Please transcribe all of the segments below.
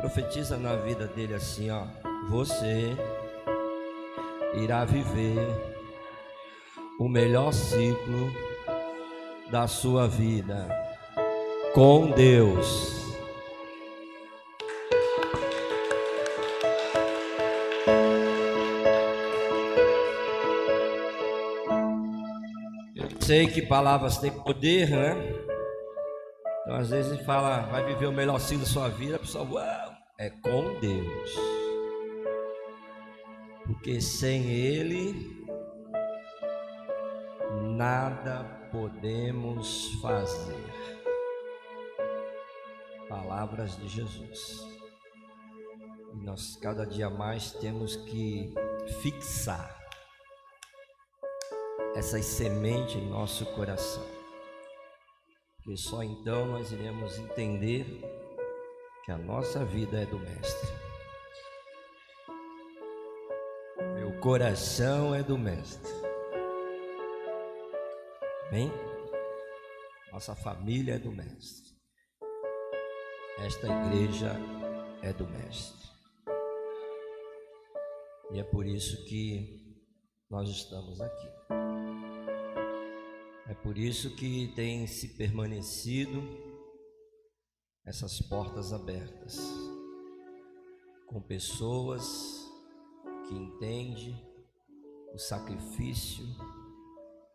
Profetiza na vida dele assim, ó: você irá viver o melhor ciclo da sua vida com Deus. Eu sei que palavras têm poder, né? Então às vezes a gente fala, vai viver o melhor ciclo da sua vida, a pessoa, uau, é com Deus. Porque sem Ele nada podemos fazer. Palavras de Jesus. E nós cada dia mais temos que fixar essas sementes em nosso coração. Porque só então nós iremos entender que a nossa vida é do Mestre. Meu coração é do Mestre. Amém? Nossa família é do Mestre. Esta igreja é do Mestre. E é por isso que nós estamos aqui. É por isso que tem se permanecido essas portas abertas, com pessoas que entendem o sacrifício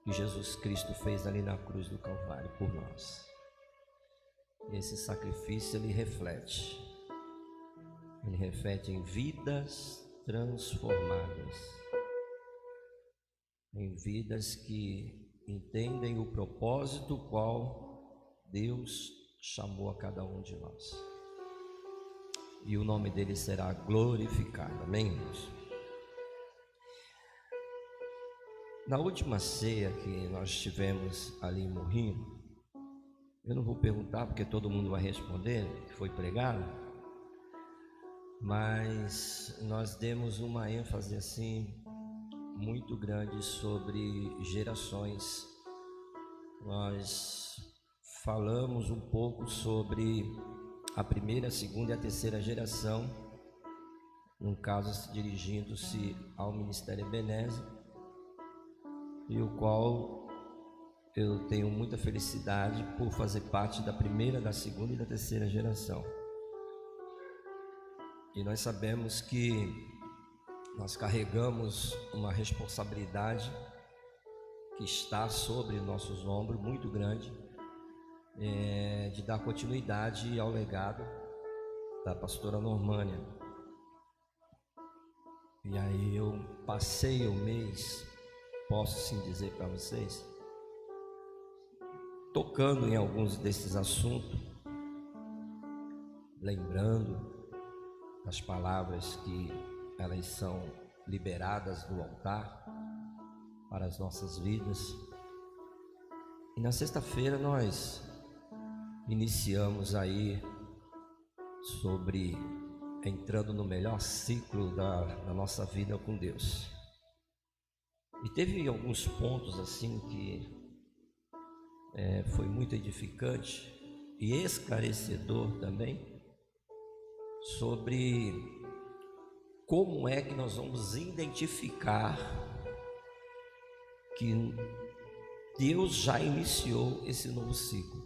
que Jesus Cristo fez ali na cruz do Calvário por nós. E esse sacrifício ele reflete em vidas transformadas, em vidas que entendem o propósito qual Deus chamou a cada um de nós, e o nome dele será glorificado. Amém, irmãos? Na última ceia que nós tivemos ali em Morrinho, eu não vou perguntar porque todo mundo vai responder que foi pregado, mas nós demos uma ênfase assim muito grande sobre gerações. Nós falamos um pouco sobre a primeira, a segunda e a terceira geração, no caso dirigindo-se ao Ministério Ebenezer, e o qual eu tenho muita felicidade por fazer parte da primeira, da segunda e da terceira geração. E nós sabemos que nós carregamos uma responsabilidade que está sobre nossos ombros, muito grande, de dar continuidade ao legado da pastora Normânia. E aí eu passei o mês, posso sim dizer para vocês, tocando em alguns desses assuntos, lembrando das palavras que elas são liberadas do altar para as nossas vidas. E na sexta-feira nós iniciamos aí sobre entrando no melhor ciclo da nossa vida com Deus. E teve alguns pontos assim que foi muito edificante e esclarecedor também, sobre como é que nós vamos identificar que Deus já iniciou esse novo ciclo.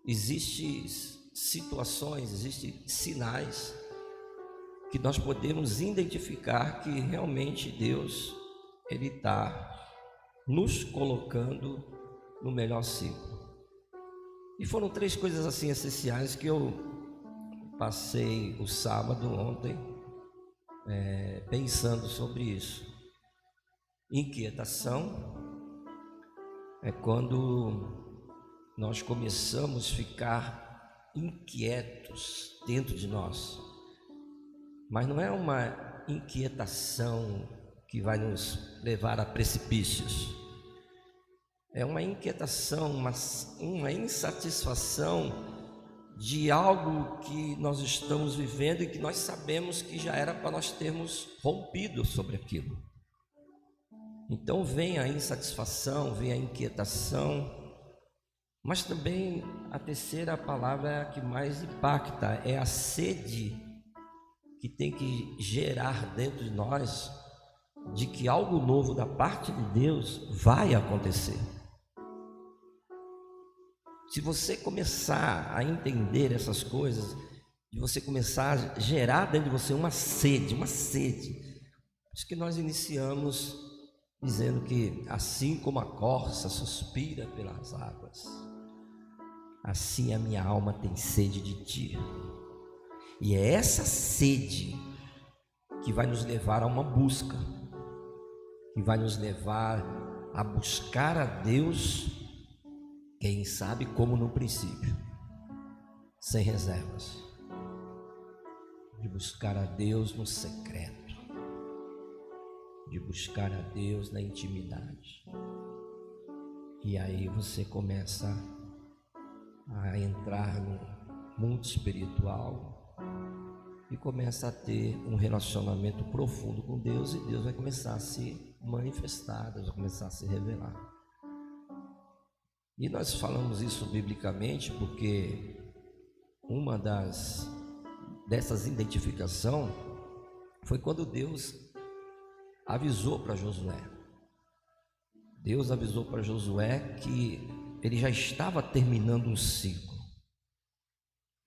Existem situações, existem sinais que nós podemos identificar que realmente Deus ele está nos colocando no melhor ciclo. E foram três coisas assim essenciais que eu passei o sábado ontem pensando sobre isso. Inquietação é quando nós começamos a ficar inquietos dentro de nós, mas não é uma inquietação que vai nos levar a precipícios. É uma inquietação, uma insatisfação de algo que nós estamos vivendo e que nós sabemos que já era para nós termos rompido sobre aquilo. Então vem a insatisfação, vem a inquietação, mas também a terceira palavra é a que mais impacta, é a sede que tem que gerar dentro de nós de que algo novo da parte de Deus vai acontecer. Se você começar a entender essas coisas, de você começar a gerar dentro de você uma sede, acho que nós iniciamos dizendo que assim como a corça suspira pelas águas, assim a minha alma tem sede de ti. E é essa sede que vai nos levar a uma busca, que vai nos levar a buscar a Deus, quem sabe como no princípio, sem reservas, de buscar a Deus no secreto, de buscar a Deus na intimidade. E aí você começa a entrar no mundo espiritual e começa a ter um relacionamento profundo com Deus, e Deus vai começar a se manifestar, Deus vai começar a se revelar. E nós falamos isso biblicamente porque uma dessas identificações foi quando Deus avisou para Josué. Deus avisou para Josué que ele já estava terminando um ciclo.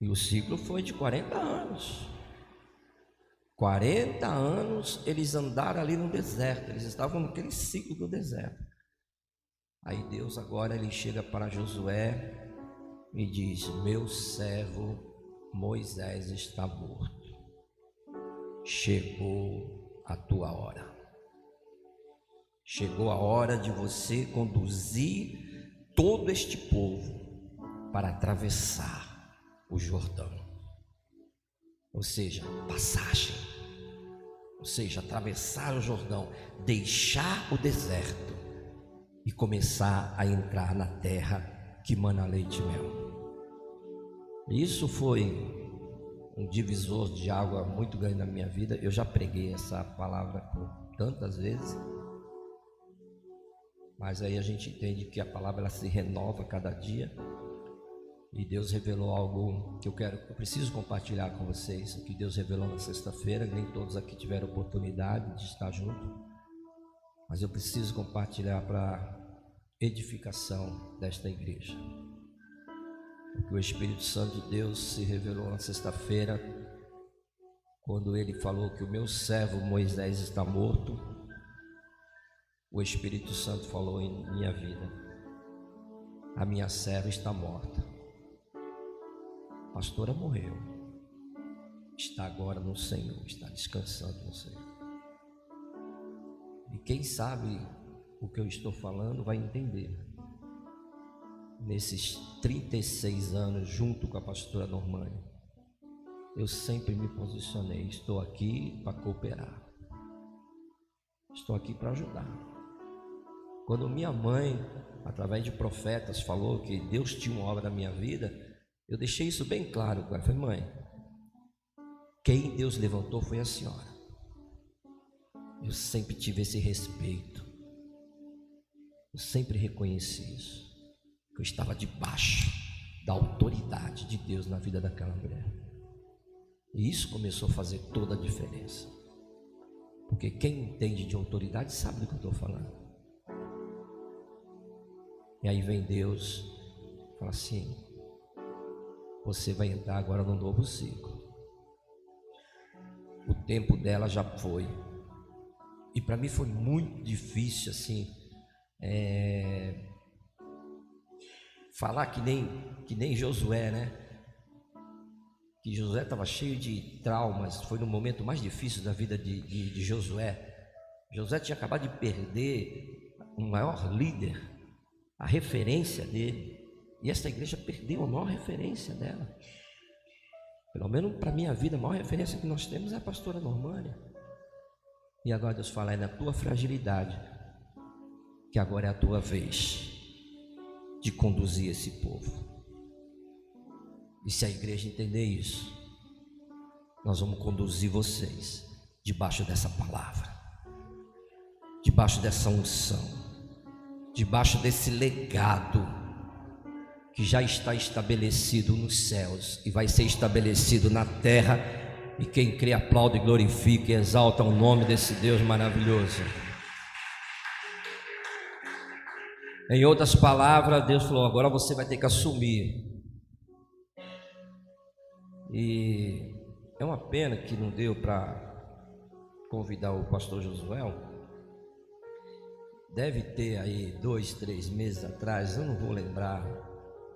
E o ciclo foi de 40 anos. 40 anos eles andaram ali no deserto, eles estavam naquele ciclo do deserto. Aí Deus agora ele chega para Josué e diz: meu servo Moisés está morto. Chegou a tua hora. Chegou a hora de você conduzir todo este povo para atravessar o Jordão. Ou seja, passagem. Ou seja, atravessar o Jordão, deixar o deserto e começar a entrar na terra que mana leite e mel. Isso foi um divisor de água muito grande na minha vida. Eu já preguei essa palavra por tantas vezes, mas aí a gente entende que a palavra ela se renova cada dia, e Deus revelou algo que eu preciso compartilhar com vocês, o que Deus revelou na sexta-feira. Nem todos aqui tiveram oportunidade de estar junto, mas eu preciso compartilhar para edificação desta igreja, porque o Espírito Santo de Deus se revelou na sexta-feira, quando ele falou que o meu servo Moisés está morto. O Espírito Santo falou em minha vida: a minha serva está morta. A pastora morreu, está agora no Senhor, está descansando no Senhor. E quem sabe o que eu estou falando vai entender. Nesses 36 anos junto com a pastora Normânia, eu sempre me posicionei: estou aqui para cooperar, estou aqui para ajudar. Quando minha mãe, através de profetas, falou que Deus tinha uma obra na minha vida, eu deixei isso bem claro. Eu falei: mãe, quem Deus levantou foi a senhora. Eu sempre tive esse respeito, eu sempre reconheci isso, que eu estava debaixo da autoridade de Deus na vida daquela mulher. E isso começou a fazer toda a diferença, porque quem entende de autoridade sabe do que eu estou falando. E aí vem Deus e fala assim: você vai entrar agora num novo ciclo. O tempo dela já foi. E para mim foi muito difícil assim, falar que nem Josué, né? Que Josué estava cheio de traumas. Foi no momento mais difícil da vida de Josué. Josué tinha acabado de perder o maior líder, a referência dele, e essa igreja perdeu a maior referência dela. Pelo menos para a minha vida, a maior referência que nós temos é a pastora Normânia. E agora Deus fala: é na tua fragilidade que agora é a tua vez de conduzir esse povo. E se a igreja entender isso, nós vamos conduzir vocês debaixo dessa palavra, debaixo dessa unção, debaixo desse legado que já está estabelecido nos céus e vai ser estabelecido na terra, E quem crê aplaude, glorifica e exalta o nome desse Deus maravilhoso. Em outras palavras, Deus falou: agora você vai ter que assumir. E é uma pena que não deu para convidar o pastor Josué. Deve ter aí 2, 3 meses atrás, eu não vou lembrar.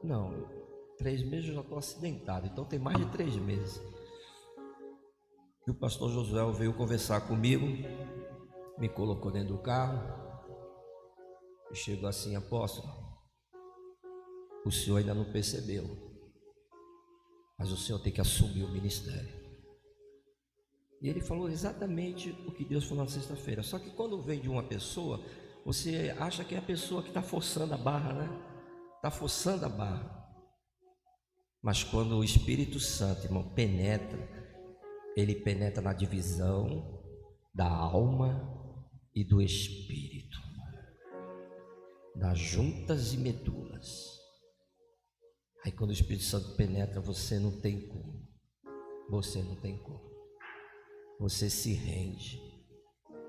Não, 3 meses eu já estou acidentado, então tem mais de 3 meses. E o pastor Josué veio conversar comigo, me colocou dentro do carro e chegou assim: apóstolo, o senhor ainda não percebeu, mas o senhor tem que assumir o ministério. E ele falou exatamente o que Deus falou na sexta-feira. Só que quando vem de uma pessoa, você acha que é a pessoa que está forçando a barra, né? Está forçando a barra. Mas quando o Espírito Santo, irmão, penetra, ele penetra na divisão da alma e do espírito, das juntas e medulas. Aí quando o Espírito Santo penetra, você não tem como. Você não tem como. Você se rende.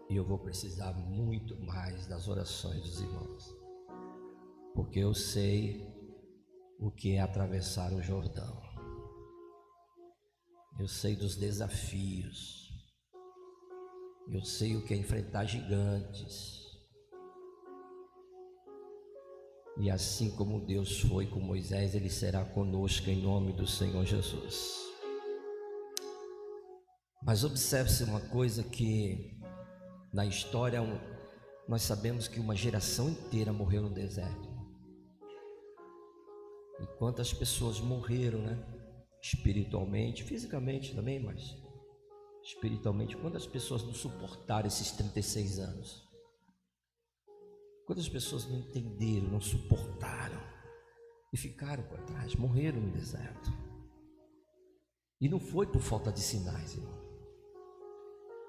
E eu vou precisar muito mais das orações dos irmãos, porque eu sei o que é atravessar o Jordão. Eu sei dos desafios. Eu sei o que é enfrentar gigantes. E assim como Deus foi com Moisés, Ele será conosco em nome do Senhor Jesus. Mas observe-se uma coisa, que na história nós sabemos que uma geração inteira morreu no deserto. E quantas pessoas morreram, né? Espiritualmente, fisicamente também, mas espiritualmente, quantas pessoas não suportaram esses 36 anos? Quantas pessoas não entenderam, não suportaram e ficaram para trás, morreram no deserto? E não foi por falta de sinais, irmão.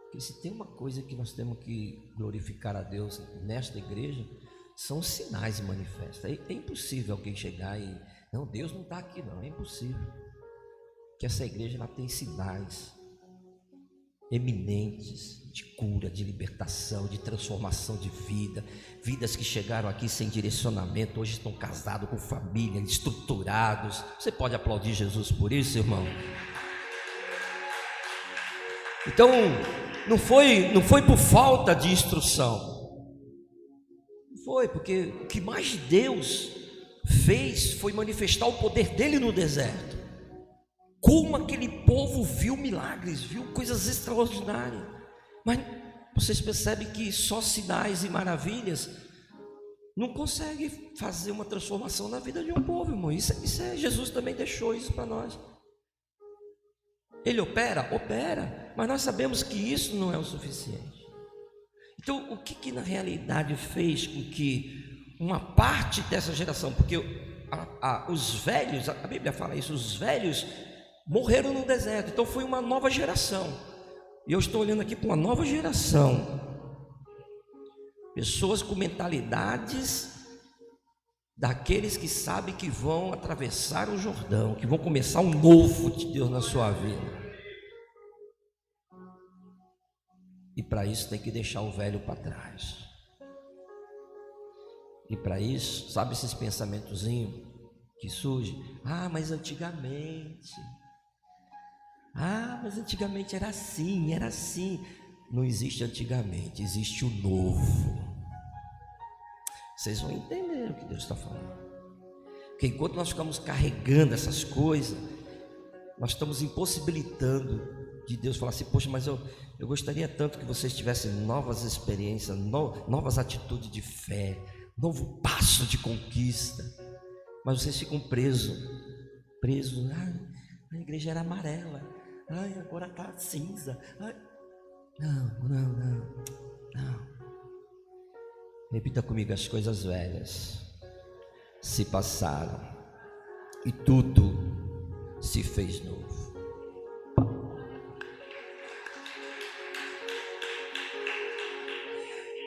Porque se tem uma coisa que nós temos que glorificar a Deus nesta igreja, são os sinais manifestos. É impossível alguém chegar e... não, Deus não está aqui não, é impossível. Que essa igreja ela tem sinais eminentes de cura, de libertação, de transformação de vida. Vidas que chegaram aqui sem direcionamento, hoje estão casados com família, estruturados. Você pode aplaudir Jesus por isso, irmão? Então, não foi por falta de instrução. Não foi, porque o que mais Deus fez foi manifestar o poder dele no deserto. Como aquele povo viu milagres, viu coisas extraordinárias. Mas vocês percebem que só sinais e maravilhas não conseguem fazer uma transformação na vida de um povo, irmão. Isso Jesus também deixou isso para nós. Ele opera, mas nós sabemos que isso não é o suficiente. Então, o que na realidade fez com que uma parte dessa geração, porque os velhos, a Bíblia fala isso, os velhos morreram no deserto, então foi uma nova geração. E eu estou olhando aqui para uma nova geração, pessoas com mentalidades daqueles que sabem que vão atravessar o Jordão, que vão começar um novo de Deus na sua vida. E para isso tem que deixar o velho para trás. E para isso, sabe esses pensamentozinhos que surgem? Mas antigamente era assim. Não existe antigamente, existe o novo. Vocês vão entender o que Deus está falando. Porque enquanto nós ficamos carregando essas coisas, nós estamos impossibilitando de Deus falar assim: poxa, mas eu gostaria tanto que vocês tivessem novas experiências, novas atitudes de fé, novo passo de conquista. Mas vocês ficam presos. A igreja era amarela, agora está cinza. Não. Repita comigo: as coisas velhas se passaram e tudo se fez novo.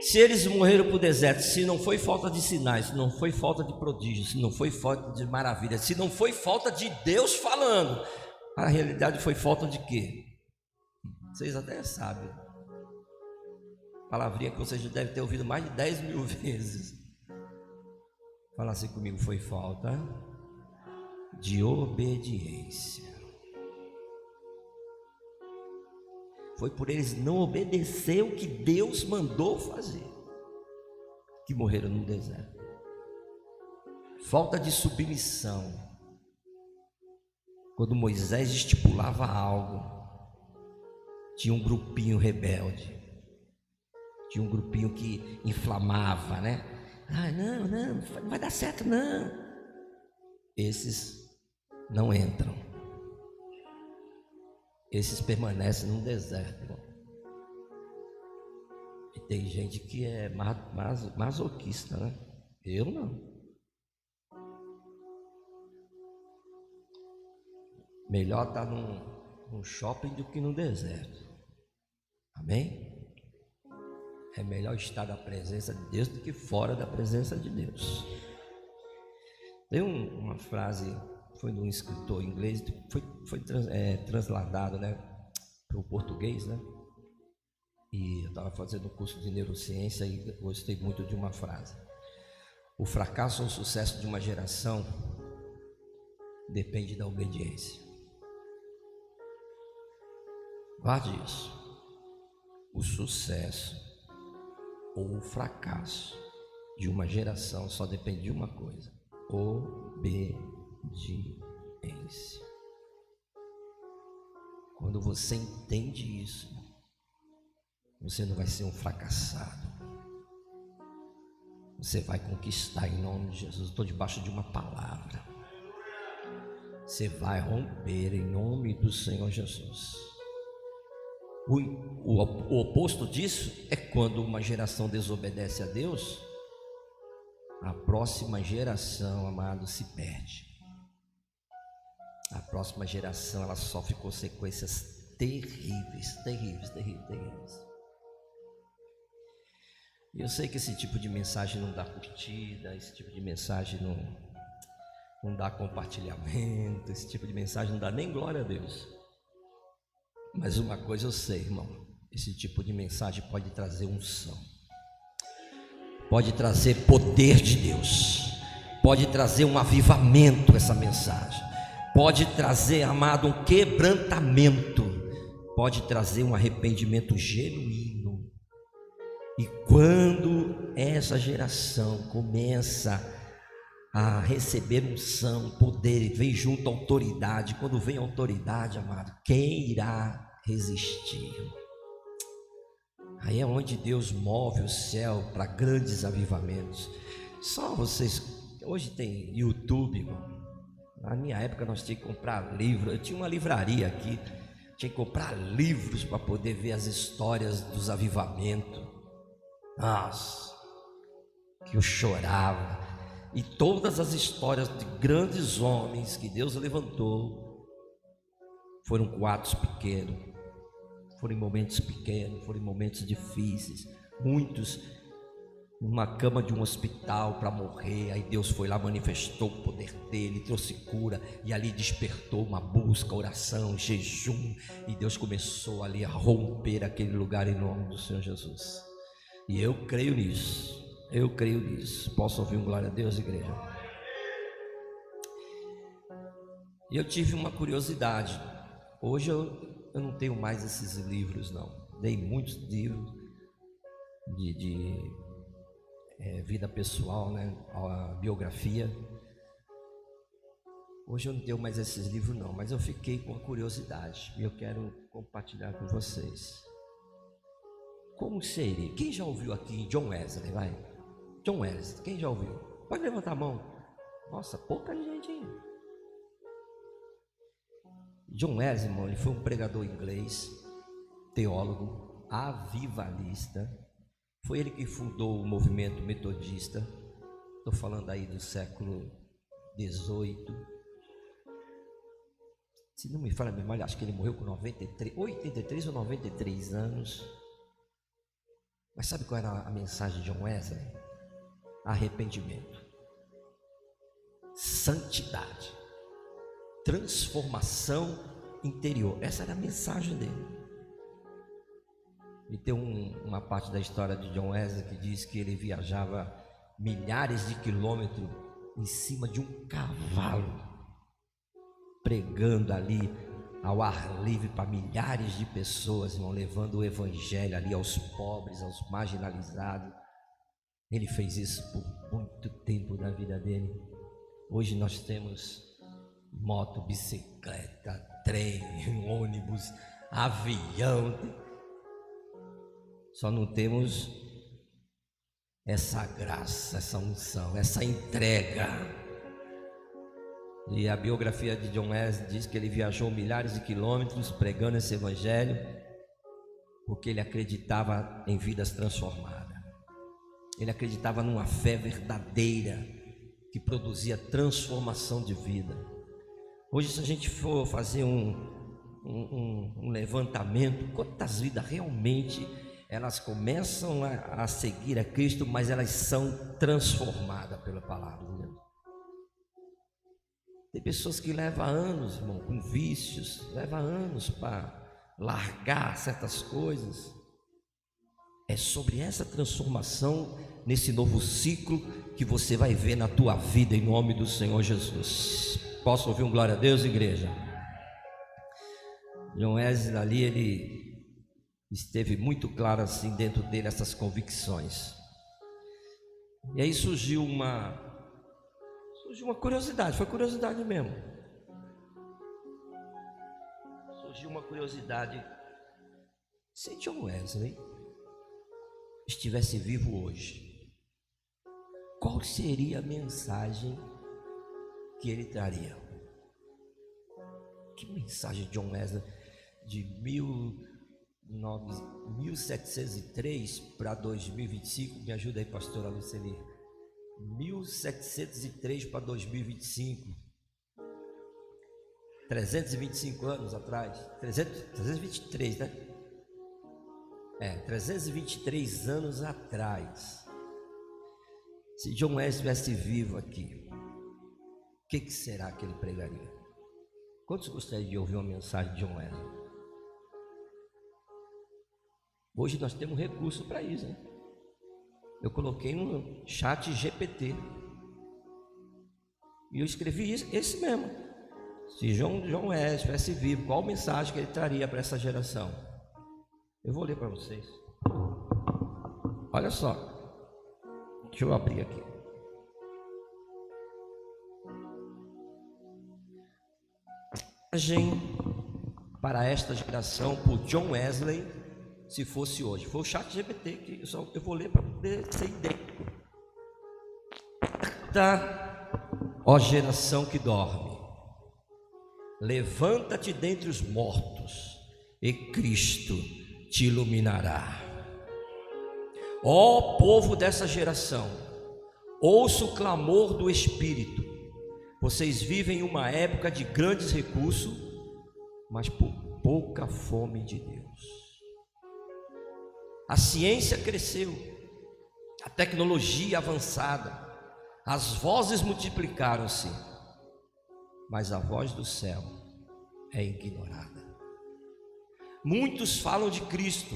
Se eles morreram para o deserto, se não foi falta de sinais, se não foi falta de prodígios, se não foi falta de maravilhas, se não foi falta de Deus falando, a realidade foi falta de quê? Vocês até sabem. Palavrinha que vocês já devem ter ouvido mais de 10.000 vezes. Fala assim comigo: foi falta de obediência. Foi por eles não obedecer o que Deus mandou fazer que morreram no deserto. Falta de submissão. Quando Moisés estipulava algo, tinha um grupinho rebelde, tinha um grupinho que inflamava, né? Ah, não vai dar certo, não. Esses não entram. Esses permanecem no deserto, irmão. E tem gente que é masoquista, né? Eu não. Melhor estar num shopping do que no deserto. Amém? É melhor estar na presença de Deus do que fora da presença de Deus. Tem uma frase, foi de um escritor inglês, foi transladado, né, para o português, né? E eu estava fazendo um curso de neurociência e gostei muito de uma frase: o fracasso ou o sucesso de uma geração depende da obediência. Guarde isso. O sucesso ou o fracasso de uma geração só depende de uma coisa: obediência. Quando você entende isso, você não vai ser um fracassado. Você vai conquistar em nome de Jesus. Estou debaixo de uma palavra. Você vai romper em nome do Senhor Jesus. O oposto disso é quando uma geração desobedece a Deus, a próxima geração, amado, se perde. A próxima geração, ela sofre consequências terríveis. E eu sei que esse tipo de mensagem não dá curtida, esse tipo de mensagem não dá compartilhamento, esse tipo de mensagem não dá nem glória a Deus. Mas uma coisa eu sei, irmão: esse tipo de mensagem pode trazer unção, pode trazer poder de Deus, pode trazer um avivamento. Essa mensagem pode trazer, amado, um quebrantamento, pode trazer um arrependimento genuíno. E quando essa geração começa a receber unção, poder, vem junto à autoridade. Quando vem a autoridade, amado, quem irá resistir? Aí é onde Deus move o céu para grandes avivamentos. Só vocês, hoje tem YouTube, irmão. Na minha época nós tínhamos que comprar livro. Eu tinha uma livraria aqui, tinha que comprar livros para poder ver as histórias dos avivamentos. Nossa, que eu chorava. E todas as histórias de grandes homens que Deus levantou foram com atos pequenos, foram em momentos pequenos, foram em momentos difíceis. Muitos numa cama de um hospital para morrer, aí Deus foi lá, manifestou o poder dele, trouxe cura, e ali despertou uma busca, oração, jejum, e Deus começou ali a romper aquele lugar em nome do Senhor Jesus. E eu creio nisso. Eu creio nisso. Posso ouvir um glória a Deus, igreja? E eu tive uma curiosidade. Hoje eu não tenho mais esses livros, não. Dei muitos livros de vida pessoal, né? A biografia. Hoje eu não tenho mais esses livros, não. Mas eu fiquei com a curiosidade e eu quero compartilhar com vocês. Como seria? Quem já ouviu aqui John Wesley? Vai. John Wesley, quem já ouviu? Pode levantar a mão. Nossa, pouca gente, hein? John Wesley, irmão, ele foi um pregador inglês, teólogo, avivalista. Foi ele que fundou o movimento metodista. Estou falando aí do século XVIII. Se não me falha a memória, acho que ele morreu com 83 ou 93 anos. Mas sabe qual era a mensagem de John Wesley? Arrependimento, santidade, transformação interior. Essa era a mensagem dele. E tem uma parte da história de John Wesley que diz que ele viajava milhares de quilômetros em cima de um cavalo, pregando ali ao ar livre para milhares de pessoas, irmão, levando o evangelho ali aos pobres, aos marginalizados. Ele fez isso por muito tempo na vida dele. Hoje nós temos moto, bicicleta, trem, ônibus, avião. Só não temos essa graça, essa unção, essa entrega. E a biografia de John Wesley diz que ele viajou milhares de quilômetros pregando esse evangelho, porque ele acreditava em vidas transformadas. Ele acreditava numa fé verdadeira que produzia transformação de vida. Hoje, se a gente for fazer um levantamento, quantas vidas realmente elas começam a seguir a Cristo, mas elas são transformadas pela palavra de Deus. Tem pessoas que levam anos, irmão, com vícios, levam anos para largar certas coisas. É sobre essa transformação, nesse novo ciclo, que você vai ver na tua vida, em nome do Senhor Jesus. Posso ouvir um glória a Deus, igreja? John Wesley ali, ele esteve muito claro assim dentro dele essas convicções. E aí surgiu uma curiosidade, foi curiosidade mesmo. Surgiu uma curiosidade. Se John Wesley estivesse vivo hoje, qual seria a mensagem que ele traria? Que mensagem de John Wesley de 1703 para 2025? Me ajuda aí, pastora Luceli. 1703 para 2025, 325 anos atrás, 323, né? 323 anos atrás. Se John Wesley estivesse vivo aqui, o que será que ele pregaria? Quantos gostariam de ouvir uma mensagem de John Wesley? Hoje nós temos recurso para isso, né? Eu coloquei no chat GPT e eu escrevi esse mesmo. Se John Wesley estivesse vivo, qual mensagem que ele traria para essa geração? Eu vou ler para vocês. Olha só, deixa eu abrir aqui. Mensagem para esta geração por John Wesley, se fosse hoje. Foi o chat GPT que eu vou ler para poder ter ideia. Ó geração que dorme, levanta-te dentre os mortos e Cristo te iluminará. Ó povo dessa geração, ouça o clamor do Espírito. Vocês vivem uma época de grandes recursos, mas por pouca fome de Deus. A ciência cresceu, a tecnologia avançada, as vozes multiplicaram-se, mas a voz do céu é ignorada. Muitos falam de Cristo,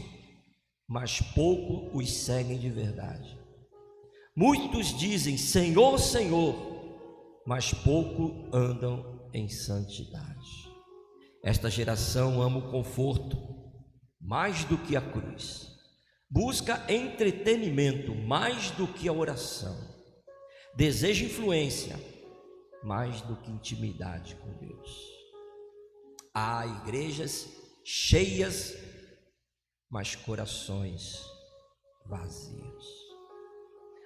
mas pouco os seguem de verdade. Muitos dizem Senhor, Senhor, mas pouco andam em santidade. Esta geração ama o conforto mais do que a cruz. Busca entretenimento mais do que a oração. Deseja influência mais do que intimidade com Deus. Há igrejas cheias, mas corações vazios.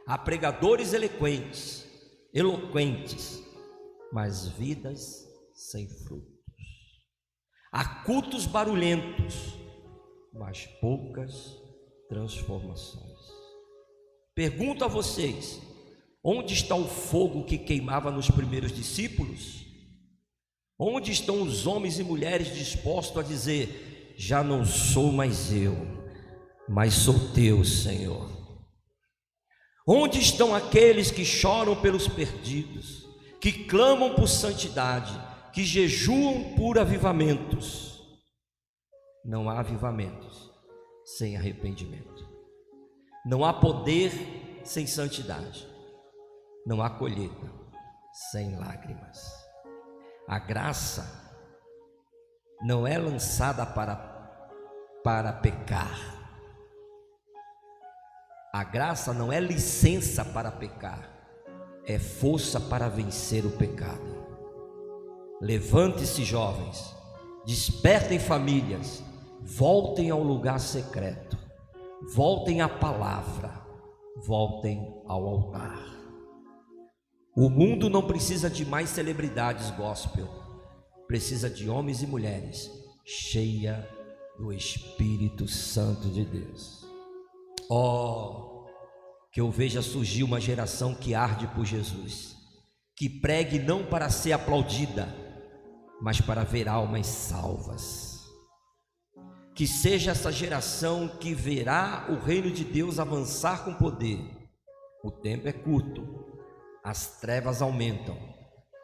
Há pregadores eloquentes, mas vidas sem frutos. Há cultos barulhentos, mas poucas transformações. Pergunto a vocês: onde está o fogo que queimava nos primeiros discípulos? Onde estão os homens e mulheres dispostos a dizer: já não sou mais eu, mas sou teu, Senhor? Onde estão aqueles que choram pelos perdidos, que clamam por santidade, que jejuam por avivamentos? Não há avivamentos sem arrependimento. Não há poder sem santidade. Não há colheita sem lágrimas. A graça não é lançada para pecar. A graça não é licença para pecar, é força para vencer o pecado. Levante-se, jovens, despertem famílias, voltem ao lugar secreto, voltem à palavra, voltem ao altar. O mundo não precisa de mais celebridades gospel, precisa de homens e mulheres cheia do Espírito Santo de Deus. Oh, que eu veja surgir uma geração que arde por Jesus, que pregue não para ser aplaudida, mas para ver almas salvas. Que seja essa geração que verá o reino de Deus avançar com poder. O tempo é curto, as trevas aumentam,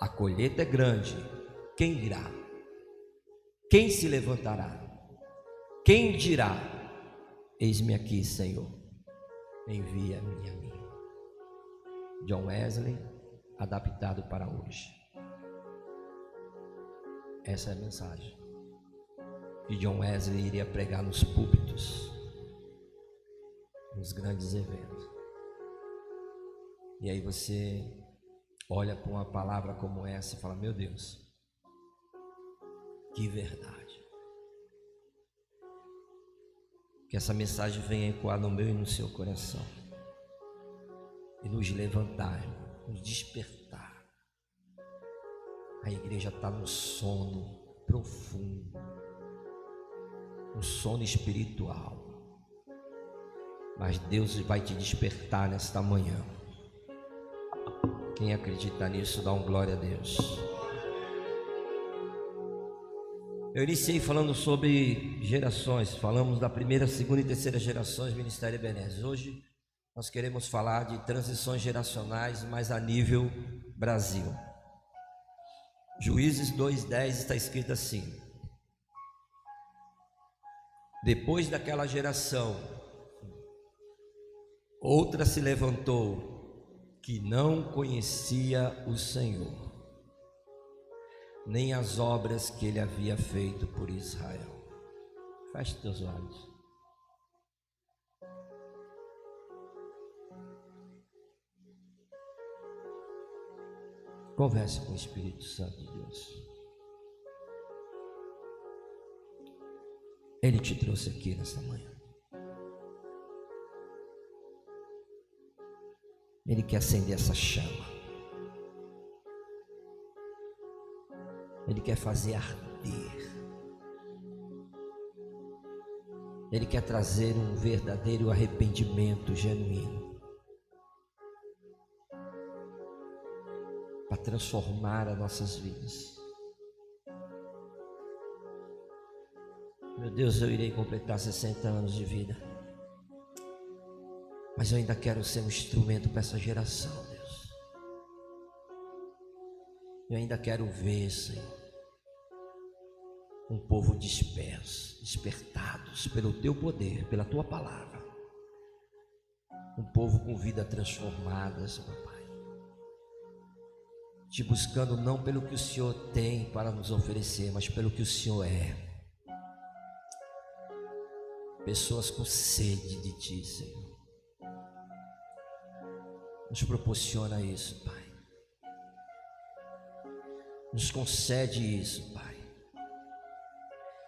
a colheita é grande. Quem dirá? Quem se levantará? Quem dirá: eis-me aqui, Senhor, envia-me a mim? John Wesley, adaptado para hoje. Essa é a mensagem que John Wesley iria pregar nos púlpitos, nos grandes eventos. E aí você olha para uma palavra como essa e fala: meu Deus, que verdade. Que essa mensagem venha ecoar no meu e no seu coração e nos levantar, nos despertar. A igreja está no sono profundo, no sono espiritual, mas Deus vai te despertar nesta manhã. Quem acredita nisso, dá um glória a Deus. Eu iniciei falando sobre gerações, falamos da primeira, segunda e terceira gerações do Ministério Ebenezer. Hoje nós queremos falar de transições geracionais, mas a nível Brasil. Juízes 2:10 está escrito assim: depois daquela geração, outra se levantou que não conhecia o Senhor, nem as obras que ele havia feito por Israel. Feche teus olhos. Converse com o Espírito Santo de Deus. Ele te trouxe aqui nesta manhã. Ele quer acender essa chama. Ele quer fazer arder. Ele quer trazer um verdadeiro arrependimento genuíno, para transformar as nossas vidas. Meu Deus, eu irei completar 60 anos de vida, mas eu ainda quero ser um instrumento para essa geração, Deus. Eu ainda quero ver, Senhor, um povo disperso, despertados pelo Teu poder, pela Tua palavra. Um povo com vida transformada, Senhor Pai. Te buscando não pelo que o Senhor tem para nos oferecer, mas pelo que o Senhor é. Pessoas com sede de Ti, Senhor. Nos proporciona isso, Pai. Nos concede isso, Pai.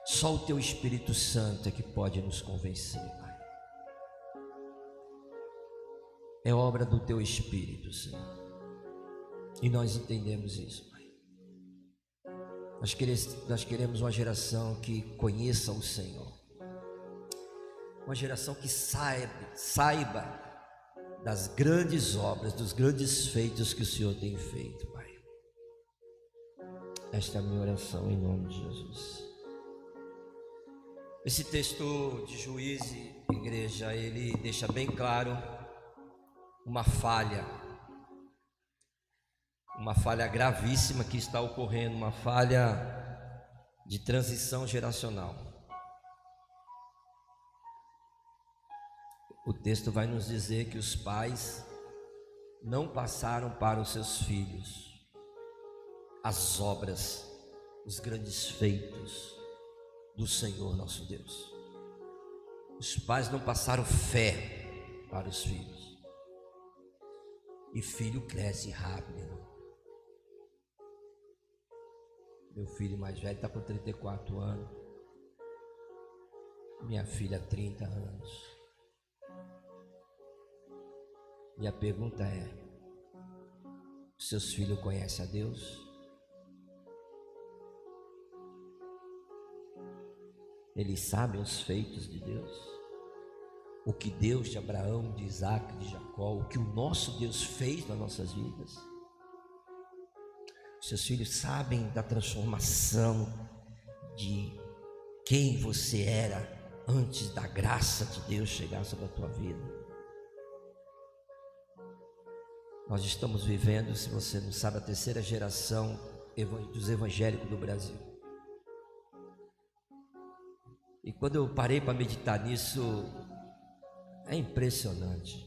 Só o Teu Espírito Santo é que pode nos convencer, Pai. É obra do Teu Espírito, Senhor. E nós entendemos isso, Pai. Nós queremos uma geração que conheça o Senhor. Uma geração que saiba das grandes obras, dos grandes feitos que o Senhor tem feito, Pai. Esta é a minha oração em nome de Jesus. Esse texto de Juízes, igreja, ele deixa bem claro uma falha gravíssima que está ocorrendo, uma falha de transição geracional. o texto vai nos dizer que os pais não passaram para os seus filhos as obras, os grandes feitos do Senhor nosso Deus. Os pais não passaram fé para os filhos. E filho cresce rápido. Meu filho mais velho está com 34 anos. Minha filha 30 anos. E a pergunta é: seus filhos conhecem a Deus? Eles sabem os feitos de Deus? O que Deus de Abraão, de Isaac, de Jacó, o que o nosso Deus fez nas nossas vidas? Seus filhos sabem da transformação de quem você era antes da graça de Deus chegar sobre a tua vida? Nós estamos vivendo, se você não sabe, a terceira geração dos evangélicos do Brasil. E quando eu parei para meditar nisso, é impressionante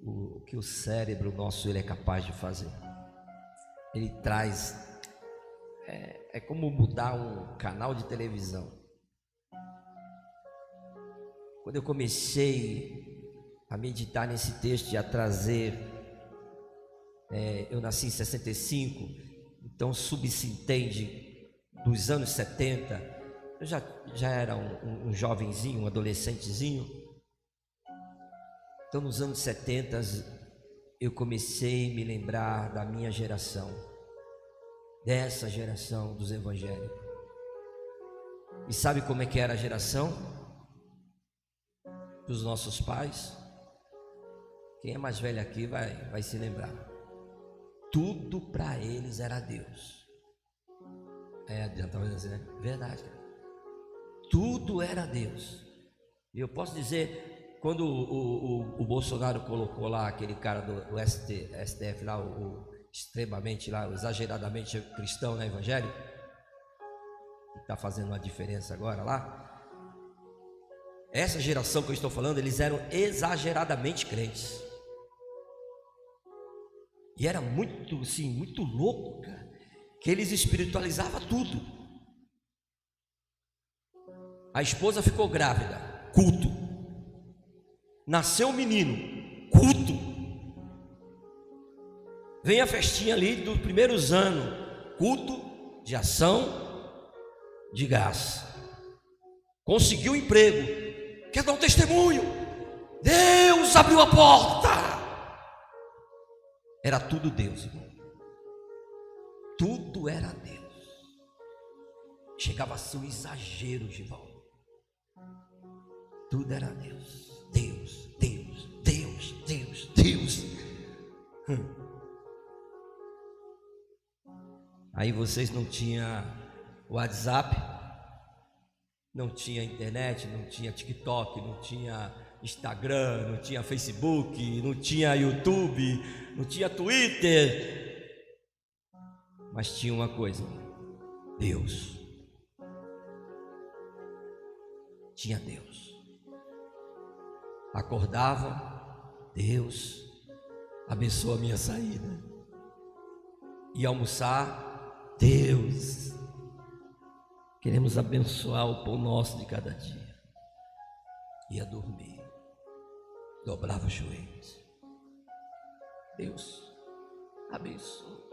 o que o cérebro nosso ele é capaz de fazer. Ele traz, é como mudar um canal de televisão. Quando eu comecei a meditar nesse texto e a trazer, eu nasci em 65, então subsintende dos anos 70, eu já era um jovenzinho, um adolescentezinho. Então nos anos 70 eu comecei a me lembrar da minha geração, dessa geração dos evangélicos. E sabe como é que era a geração dos nossos pais? Quem é mais velho aqui vai se lembrar. Tudo para eles era Deus. Adiantava dizer, né? Verdade, cara. Tudo era Deus. E eu posso dizer, quando o Bolsonaro colocou lá aquele cara do STF lá, o extremamente lá, o exageradamente cristão, né, evangélico, que está fazendo uma diferença agora lá, essa geração que eu estou falando, eles eram exageradamente crentes. E era muito, assim, muito louco, cara, que eles espiritualizavam tudo. A esposa ficou grávida, culto. Nasceu um menino, culto. Vem a festinha ali dos primeiros anos, culto de ação de graça. Conseguiu um emprego, quer dar um testemunho. Deus abriu a porta. Era tudo Deus, irmão. Tudo era Deus. Chegava a ser um exagero, Givaldo. Tudo era Deus. Deus, Deus, Deus, Deus, Deus. Aí vocês não tinham WhatsApp, não tinha internet, não tinha TikTok, não tinha Instagram, não tinha Facebook, não tinha YouTube, não tinha Twitter. Mas tinha uma coisa: Deus. Tinha Deus. Acordava, Deus abençoa a minha saída. Ia almoçar, Deus. Queremos abençoar o pão nosso de cada dia. Ia dormir, dobrava os joelhos. Deus abençoa.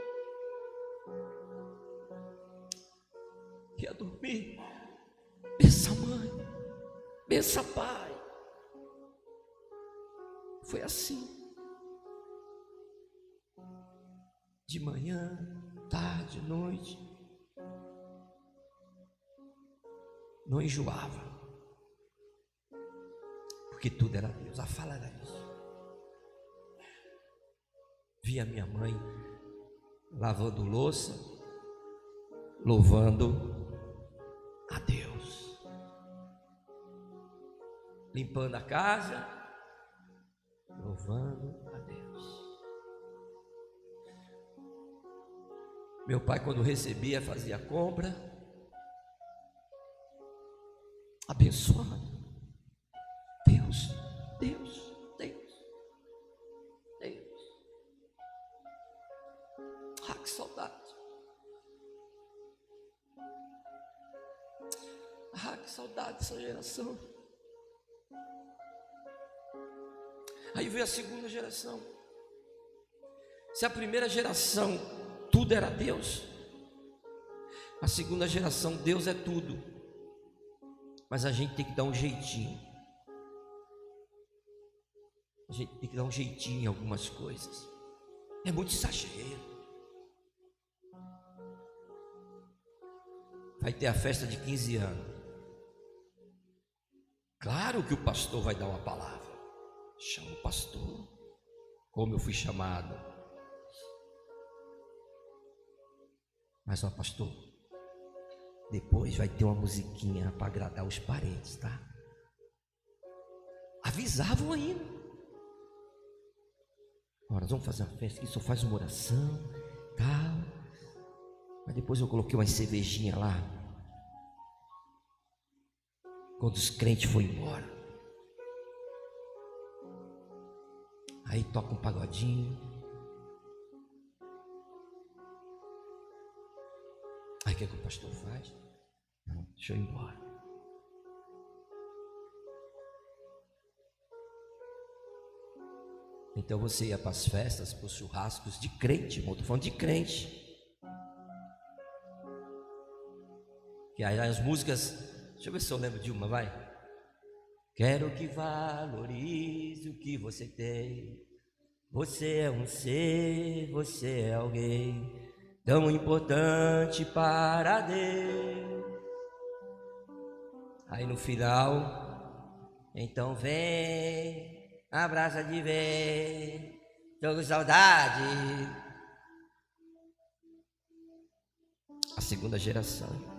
Ia dormir, bença mãe, bença pai. Foi assim. De manhã, tarde, noite. Não enjoava. Porque tudo era Deus. A fala era isso. Via minha mãe lavando louça, louvando a Deus. Limpando a casa, louvando a Deus. Meu pai, quando recebia, fazia compra, abençoado. Deus, Deus. essa geração. Aí veio a segunda geração. Se a primeira geração tudo era Deus, a segunda geração Deus é tudo, mas a gente tem que dar um jeitinho. A gente tem que dar um jeitinho em algumas coisas. É muito exagero. Vai ter a festa de 15 anos. Claro que o pastor vai dar uma palavra. Chama o pastor, como eu fui chamado. Mas ó, pastor, depois vai ter uma musiquinha para agradar os parentes, tá? Avisavam ainda. Ó, nós vamos fazer uma festa que só faz uma oração, tal. Mas depois eu coloquei uma cervejinha lá. Quando os crentes foram embora, aí toca um pagodinho. Aí o que o pastor faz? Não, deixa eu ir embora. Então você ia para as festas, para os churrascos de crente, irmão, estou falando de crente. Que aí as músicas, deixa eu ver se eu lembro de uma, vai. Quero que valorize o que você tem. Você é um ser, você é alguém tão importante para Deus. Aí no final, então vem, abraça de vez, tô com saudade. A segunda geração.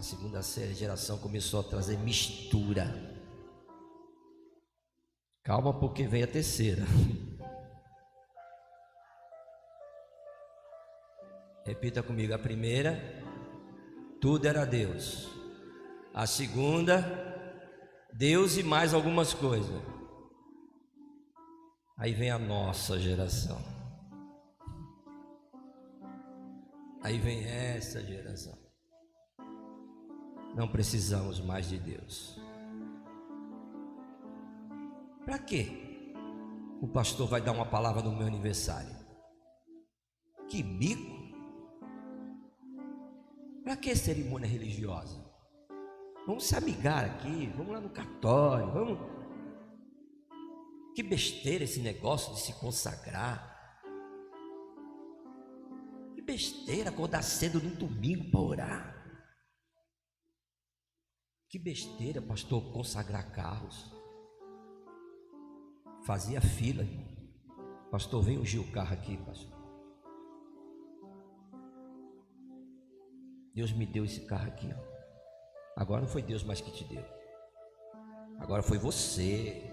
A segunda geração começou a trazer mistura. Calma, porque vem a terceira. Repita comigo: a primeira, tudo era Deus. A segunda, Deus e mais algumas coisas. Aí vem a nossa geração. Aí vem essa geração. Não precisamos mais de Deus. Para quê? O pastor vai dar uma palavra no meu aniversário. Que bico! Para que cerimônia religiosa? Vamos se amigar aqui, vamos lá no cartório, vamos. Que besteira esse negócio de se consagrar. Que besteira acordar cedo no domingo para orar. Que besteira, pastor, consagrar carros. Fazia fila. Pastor, vem ungir o carro aqui, pastor. Deus me deu esse carro aqui, ó. Agora não foi Deus mais que te deu. Agora foi você.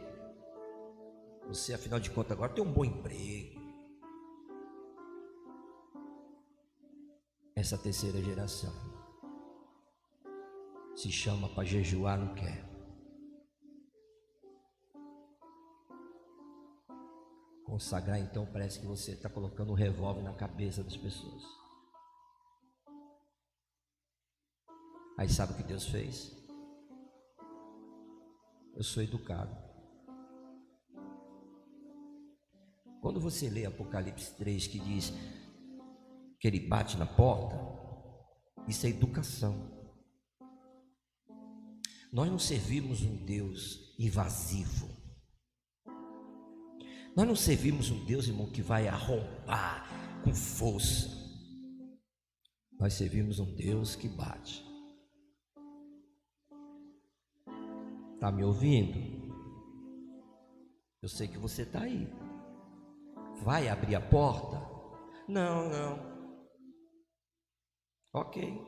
Você, afinal de contas, agora tem um bom emprego. Essa terceira geração se chama para jejuar, não quer. Consagrar, então, parece que você está colocando um revólver na cabeça das pessoas. Aí sabe o que Deus fez? Eu sou educado. Quando você lê Apocalipse 3, que diz que ele bate na porta, isso é educação. Nós não servimos um Deus invasivo. Nós não servimos um Deus, irmão, que vai arrombar com força. Nós servimos um Deus que bate. Está me ouvindo? Eu sei que você está aí. Vai abrir a porta? Não, não. Ok.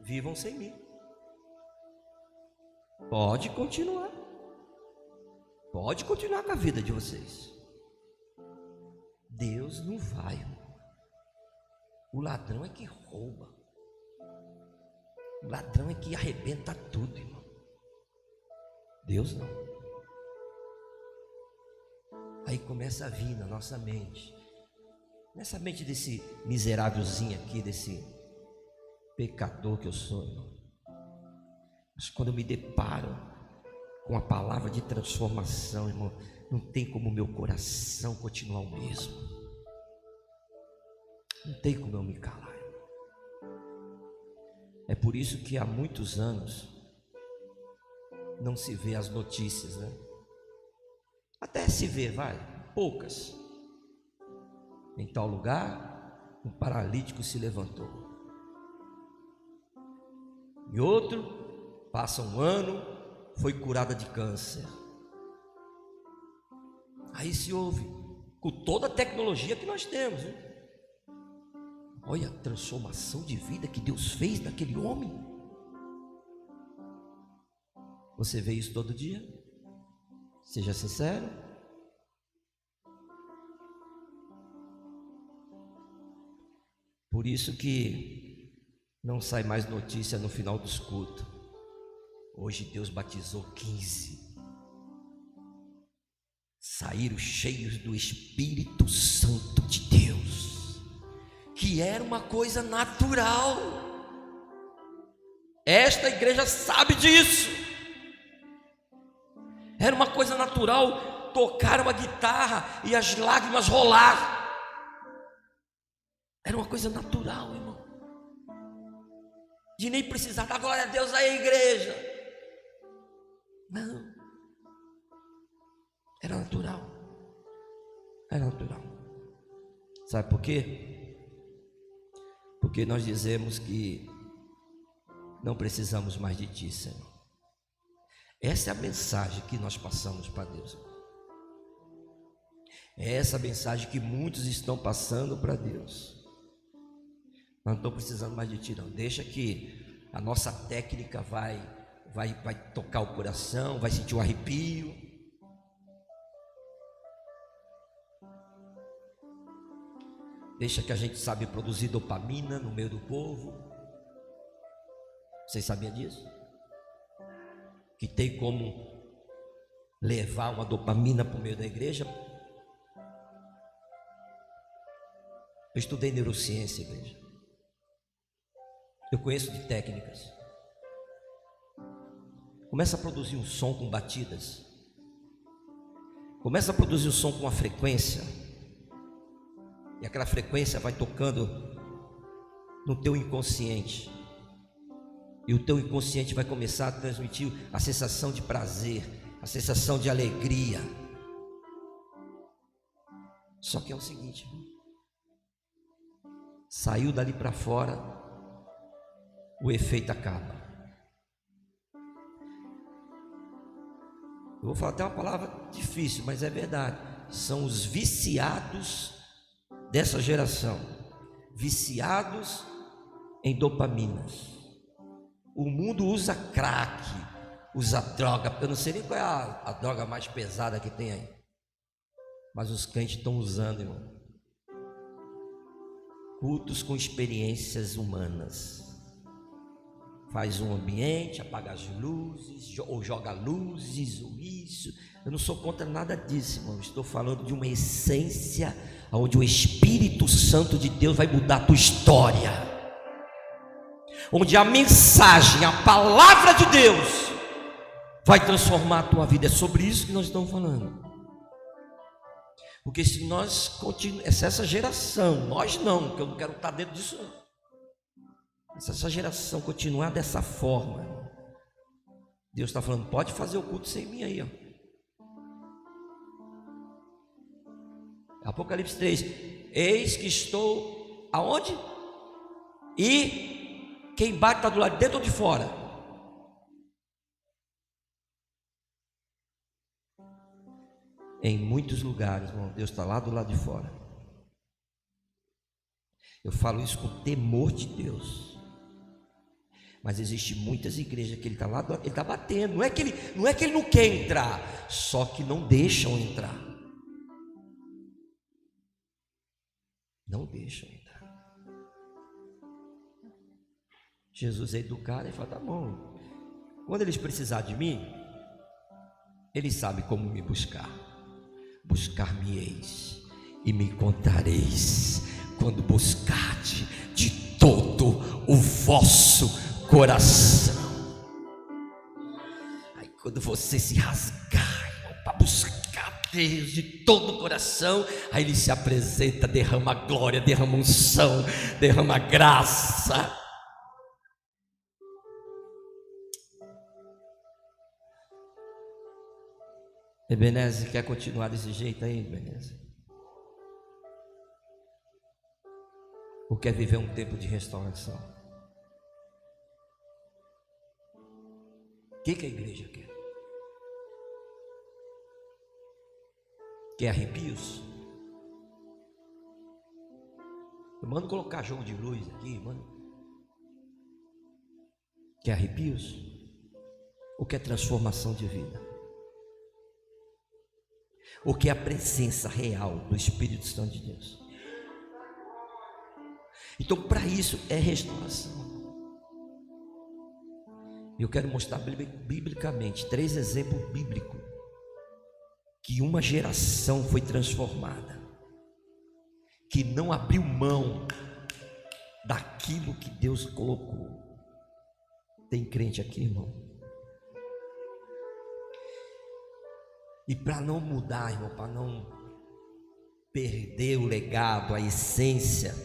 Vivam sem mim. Pode continuar. Pode continuar com a vida de vocês. Deus não vai. O ladrão é que rouba. O ladrão é que arrebenta tudo, irmão. Deus não. Aí começa a vir na nossa mente, nessa mente desse miserávelzinho aqui, desse pecador que eu sou, irmão. Mas quando eu me deparo com a palavra de transformação, irmão, não tem como meu coração continuar o mesmo. Não tem como eu me calar, irmão. É por isso que há muitos anos não se vê as notícias, né? Até se vê, vai, poucas. Em tal lugar, um paralítico se levantou. E outro, passa um ano, foi curada de câncer. Aí se ouve, com toda a tecnologia que nós temos, hein? Olha a transformação de vida que Deus fez naquele homem. Você vê isso todo dia? Seja sincero. Por isso que não sai mais notícia no final dos cultos. Hoje Deus batizou 15. Saíram cheios do Espírito Santo de Deus, que era uma coisa natural. Esta igreja sabe disso. Era uma coisa natural tocar uma guitarra e as lágrimas rolar. Era uma coisa natural, irmão. De nem precisar dar glória a Deus aí, igreja. Não. Era natural. Era natural. Sabe por quê? Porque nós dizemos que não precisamos mais de ti, Senhor. Essa é a mensagem que nós passamos para Deus. É essa a mensagem que muitos estão passando para Deus. Nós não estamos precisando mais de ti, não. Deixa que a nossa técnica vai tocar o coração, vai sentir o arrepio. Deixa que a gente sabe produzir dopamina no meio do povo. Vocês sabiam disso? Que tem como levar uma dopamina para o meio da igreja. Eu estudei neurociência, igreja. Eu conheço de técnicas. Começa a produzir um som com batidas. Começa a produzir um som com uma frequência. E aquela frequência vai tocando no teu inconsciente. E o teu inconsciente vai começar a transmitir a sensação de prazer, a sensação de alegria. Só que é o seguinte: saiu dali para fora, o efeito acaba. Eu vou falar até uma palavra difícil, mas é verdade. São os viciados dessa geração, viciados em dopaminas. O mundo usa crack, usa droga. Eu não sei nem qual é a droga mais pesada que tem aí, mas os crentes estão usando, irmão. Cultos com experiências humanas. Faz um ambiente, apaga as luzes, ou joga luzes, ou isso. Eu não sou contra nada disso, irmão. Estou falando de uma essência onde o Espírito Santo de Deus vai mudar a tua história. Onde a mensagem, a palavra de Deus vai transformar a tua vida. É sobre isso que nós estamos falando. Porque se nós continuarmos, essa geração, nós não, que eu não quero estar dentro disso não. Se essa geração continuar dessa forma, Deus está falando, pode fazer o culto sem mim aí, ó. Apocalipse 3, eis que estou aonde? E quem bate está do lado de dentro ou de fora? Em muitos lugares, irmão, Deus está lá do lado de fora. Eu falo isso com temor de Deus. Mas existe muitas igrejas que ele está lá, ele está batendo. Não é que ele não quer entrar, só que não deixam entrar. Não deixam entrar. Jesus é educado e fala, tá bom. Quando eles precisarem de mim, eles sabem como me buscar. Buscar-me-eis e me encontrareis quando buscardes de todo o vosso coração. Aí quando você se rasgar, irmão, para buscar Deus de todo o coração, aí Ele se apresenta, derrama glória, derrama unção, derrama graça. Ebenezer, quer continuar desse jeito aí, Ebenezer? Ou quer viver um tempo de restauração? O que a igreja quer? Quer arrepios? Eu mando colocar jogo de luz aqui, mano. Quer arrepios? Ou quer transformação de vida? Ou quer a presença real do Espírito Santo de Deus? Então, para isso é restauração. Eu quero mostrar biblicamente 3 exemplos bíblicos que uma geração foi transformada, que não abriu mão daquilo que Deus colocou. Tem crente aqui, irmão? E para não mudar, irmão, para não perder o legado, a essência,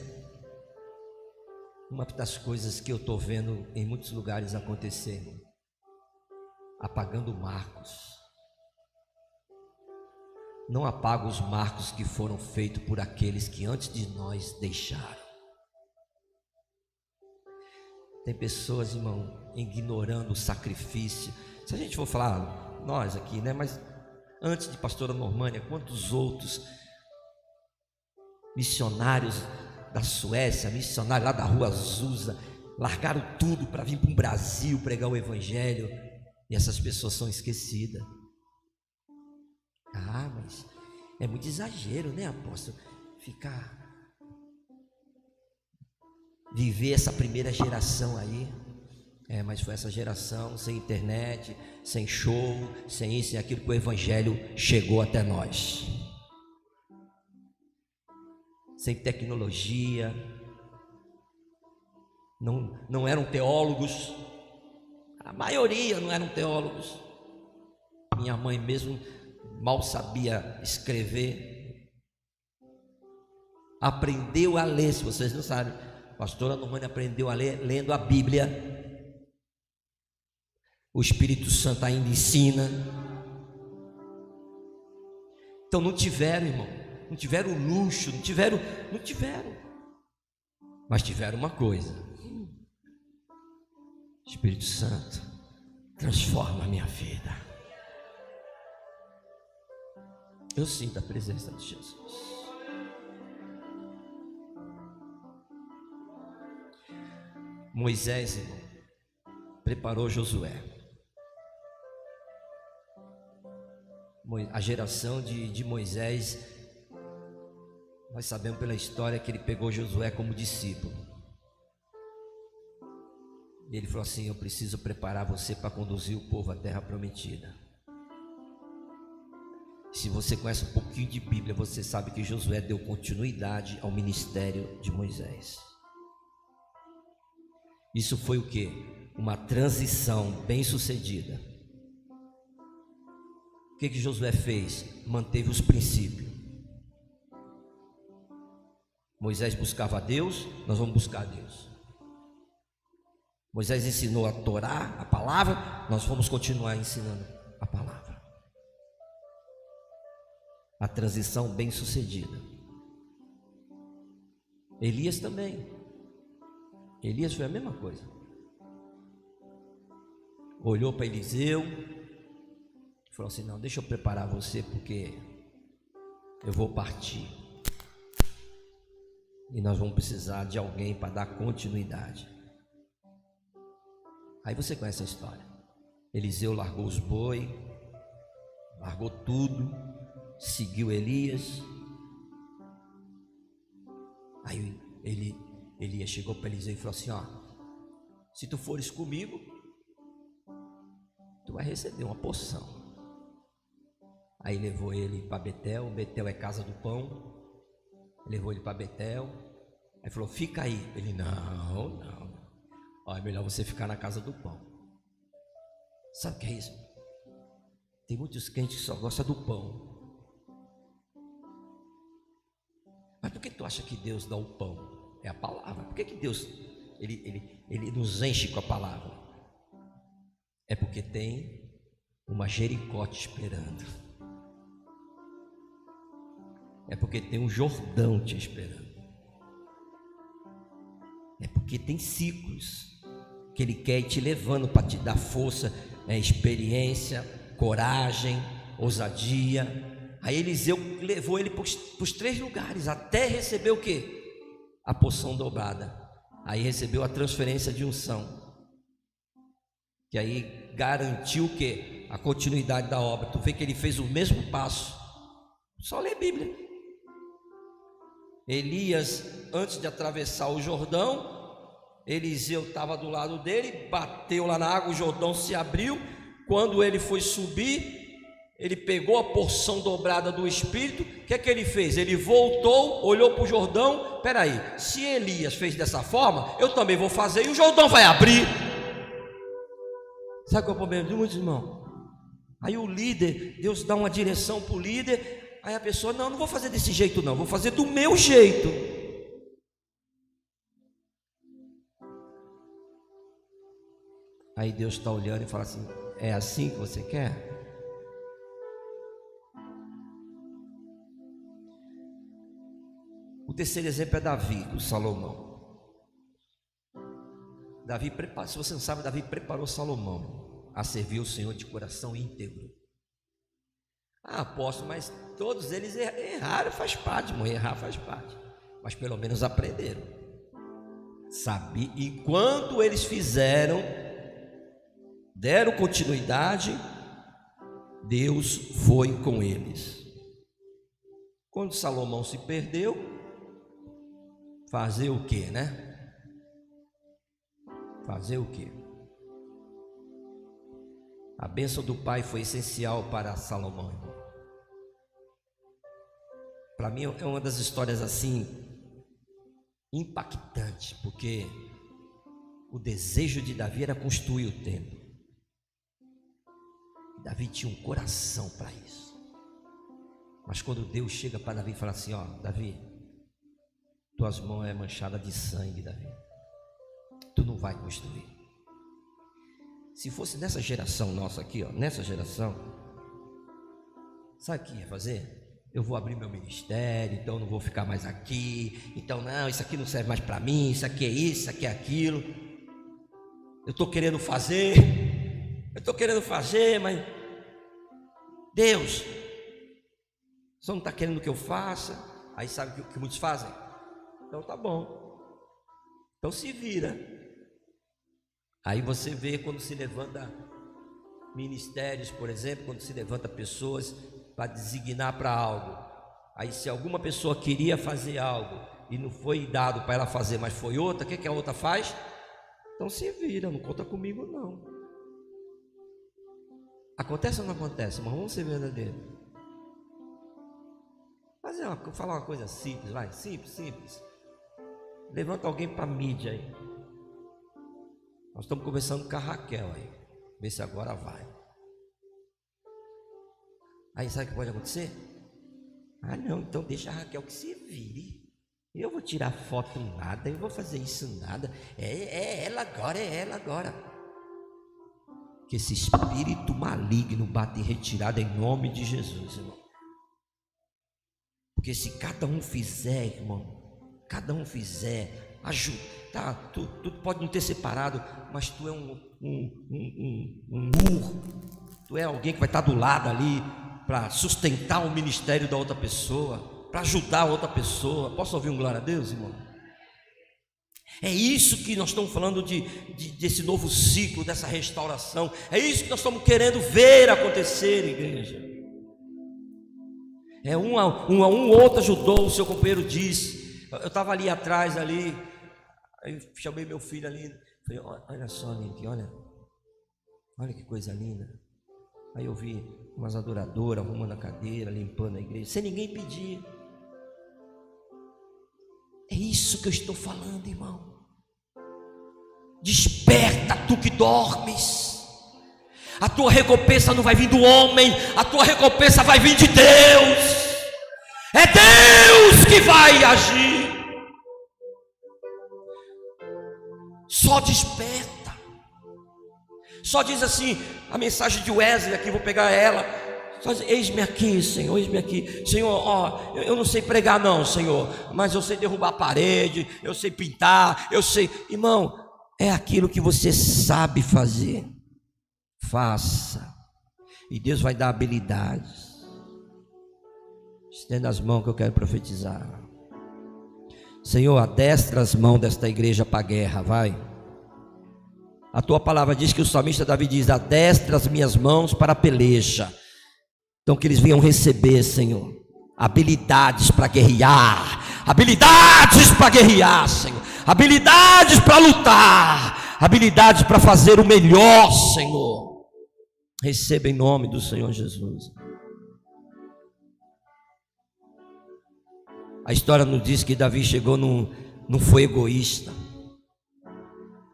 uma das coisas que eu estou vendo em muitos lugares acontecer, apagando marcos. Não apaga os marcos que foram feitos por aqueles que antes de nós deixaram. Tem pessoas, irmão, ignorando o sacrifício. Se a gente for falar, nós aqui, né, mas antes de pastora Normânia, quantos outros missionários da Suécia, missionários lá da Rua Azusa, largaram tudo para vir para o Brasil pregar o Evangelho, e essas pessoas são esquecidas. Ah, mas é muito exagero, né, apóstolo? Viver essa primeira geração aí. Mas foi essa geração sem internet, sem show, sem isso e aquilo, que o Evangelho chegou até nós. Sem tecnologia, não eram teólogos, a maioria não eram teólogos. Minha mãe mesmo mal sabia escrever, aprendeu a ler. Se vocês não sabem, a pastora Normânia aprendeu a ler lendo a Bíblia. O Espírito Santo ainda ensina. Então não tiveram, irmão, não tiveram luxo, não tiveram, mas tiveram uma coisa: Espírito Santo, transforma a minha vida. Eu sinto a presença de Jesus. Moisés, irmão, preparou Josué. A geração de Moisés, nós sabemos pela história que ele pegou Josué como discípulo. E ele falou assim: eu preciso preparar você para conduzir o povo à terra prometida. Se você conhece um pouquinho de Bíblia, você sabe que Josué deu continuidade ao ministério de Moisés. Isso foi o quê? Uma transição bem sucedida. O que Josué fez? Manteve os princípios. Moisés buscava a Deus, nós vamos buscar a Deus. Moisés ensinou a Torá, a palavra, nós vamos continuar ensinando a palavra. A transição bem sucedida. Elias também. Elias foi a mesma coisa. Olhou para Eliseu, falou assim: não, deixa eu preparar você, porque eu vou partir e nós vamos precisar de alguém para dar continuidade. Aí você conhece a história. Eliseu largou os boi, largou tudo, seguiu Elias. Aí Elias chegou para Eliseu e falou assim: ó, se tu fores comigo, tu vai receber uma porção. Aí levou ele para Betel. Betel é casa do pão. Levou ele para Betel. Aí falou: fica aí. Ele: não. Ó, é melhor você ficar na casa do pão. Sabe o que é isso? Tem muitos crentes que só gostam do pão. Mas por que tu acha que Deus dá o pão? É a palavra. Por que Deus ele nos enche com a palavra? É porque tem uma Jericó te esperando. É porque tem um Jordão te esperando. É porque tem ciclos que Ele quer ir te levando para te dar força, experiência, coragem, ousadia. Aí Eliseu levou ele para os 3 lugares, até receber o quê? A porção dobrada. Aí recebeu a transferência de unção, que aí garantiu o quê? A continuidade da obra. Tu vê que ele fez o mesmo passo. Só lê a Bíblia. Elias, antes de atravessar o Jordão, Eliseu estava do lado dele, bateu lá na água, o Jordão se abriu. Quando ele foi subir, ele pegou a porção dobrada do Espírito. O que é que ele fez? Ele voltou, olhou para o Jordão. Espera aí, se Elias fez dessa forma, eu também vou fazer e o Jordão vai abrir. Sabe qual é o problema de muitos irmãos? Aí o líder, Deus dá uma direção para o líder. Aí a pessoa, não vou fazer desse jeito não, vou fazer do meu jeito. Aí Deus está olhando e fala assim, é assim que você quer? O terceiro exemplo é Davi, o Salomão. Davi, se você não sabe, Davi preparou Salomão a servir o Senhor de coração íntegro. Apóstolo, mas todos eles erraram, faz parte, errar faz parte. Mas pelo menos aprenderam. Sabe? E quando eles fizeram, deram continuidade, Deus foi com eles. Quando Salomão se perdeu, fazer o quê, né? Fazer o quê? A bênção do pai foi essencial para Salomão. Para mim é uma das histórias assim impactante, porque o desejo de Davi era construir o templo. Davi tinha um coração para isso. Mas quando Deus chega para Davi e fala assim, ó, Davi, tuas mãos é manchada de sangue, Davi. Tu não vai construir. Se fosse nessa geração nossa aqui, ó, nessa geração, sabe o que ia fazer? Eu vou abrir meu ministério, então não vou ficar mais aqui. Então não, isso aqui não serve mais para mim, isso aqui é isso, isso aqui é aquilo. Eu estou querendo fazer, mas Deus, só não está querendo que eu faça. Aí sabe o que muitos fazem? Então tá bom, então se vira. Aí você vê quando se levanta ministérios, por exemplo, quando se levanta pessoas para designar para algo. Aí se alguma pessoa queria fazer algo e não foi dado para ela fazer, mas foi outra, o que a outra faz? Então se vira, não conta comigo não. Acontece ou não acontece? Mas vamos ser verdadeiros. Vou falar uma coisa simples, vai, simples. Levanta alguém para a mídia aí. Nós estamos conversando com a Raquel aí. Vê se agora vai. Aí sabe o que pode acontecer? Ah não, então deixa a Raquel que se vire. Eu vou tirar foto nada, eu vou fazer isso nada. É ela agora. Que esse espírito maligno bate em retirada em nome de Jesus, irmão. Porque se cada um fizer, irmão, ajuda, tá? Tu pode não ter separado, mas tu é um burro. Tu é alguém que vai estar do lado ali para sustentar o ministério da outra pessoa, para ajudar a outra pessoa. Posso ouvir um glória a Deus, irmão? É isso que nós estamos falando desse novo ciclo, dessa restauração. É isso que nós estamos querendo ver acontecer, igreja. Um a um, outro ajudou, o seu companheiro disse. Eu estava ali atrás, aí chamei meu filho ali. Falei, olha só, Link, olha que coisa linda. Aí eu vi umas adoradoras arrumando a cadeira, limpando a igreja, sem ninguém pedir. É isso que eu estou falando, irmão. Desperta, tu que dormes. A tua recompensa não vai vir do homem, a tua recompensa vai vir de Deus. É Deus que vai agir. Só desperta. Só diz assim, a mensagem de Wesley aqui, vou pegar ela. Só diz, eis-me aqui, Senhor, eis-me aqui. Senhor, ó, eu não sei pregar não, Senhor, mas eu sei derrubar a parede, eu sei pintar, eu sei. Irmão, é aquilo que você sabe fazer. Faça. E Deus vai dar habilidades. Estenda as mãos que eu quero profetizar. Senhor, adestra as mãos desta igreja para a guerra, vai. A tua palavra diz que o salmista Davi diz, adestra as minhas mãos para a peleja. Então que eles venham receber, Senhor, habilidades para guerrear. Habilidades para guerrear, Senhor. Habilidades para lutar. Habilidades para fazer o melhor, Senhor. Receba em nome do Senhor Jesus. A história nos diz que Davi chegou, não foi egoísta.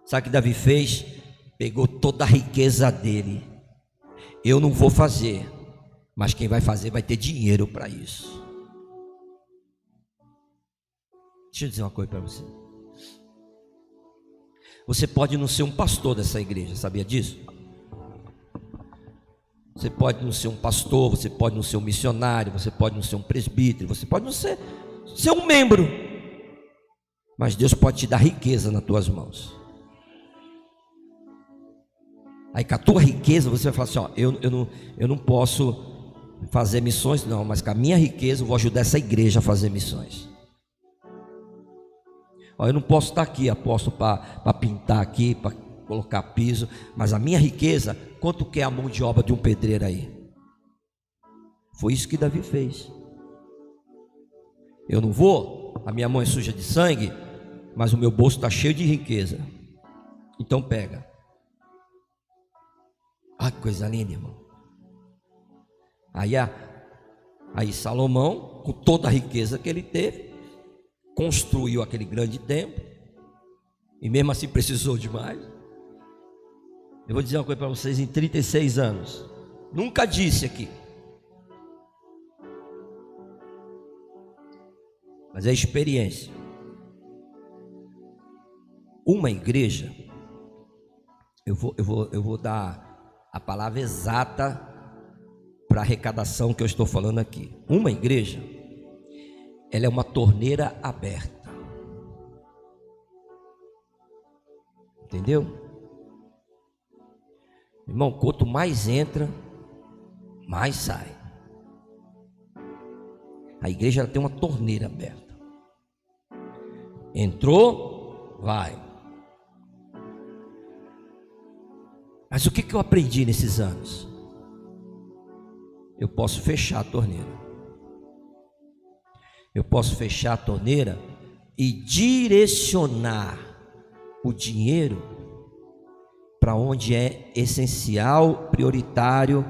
Sabe o que Davi fez? Pegou toda a riqueza dele. Eu não vou fazer, mas quem vai fazer vai ter dinheiro para isso. Deixa eu dizer uma coisa para você. Você pode não ser um pastor dessa igreja, sabia disso? Você pode não ser um pastor, você pode não ser um missionário, você pode não ser um presbítero, você pode não ser um membro, mas Deus pode te dar riqueza nas tuas mãos. Aí com a tua riqueza você vai falar assim, ó, eu não posso fazer missões não, mas com a minha riqueza eu vou ajudar essa igreja a fazer missões. Ó, eu não posso estar aqui, apóstolo, para pintar aqui, para colocar piso, mas a minha riqueza, quanto que é a mão de obra de um pedreiro aí? Foi isso que Davi fez. Eu não vou, a minha mão é suja de sangue, mas o meu bolso está cheio de riqueza. Então pega. Ah, que coisa linda, irmão. Aí Salomão, com toda a riqueza que ele teve, construiu aquele grande templo, e mesmo assim precisou de mais. Eu vou dizer uma coisa para vocês, em 36 anos, nunca disse aqui, mas é experiência. Uma igreja, eu vou dar a palavra exata para a arrecadação que eu estou falando aqui. Uma igreja, ela é uma torneira aberta. Entendeu? Irmão, quanto mais entra, mais sai. A igreja ela tem uma torneira aberta. Entrou, vai. Mas o que eu aprendi nesses anos? Eu posso fechar a torneira. Eu posso fechar a torneira e direcionar o dinheiro para onde é essencial, prioritário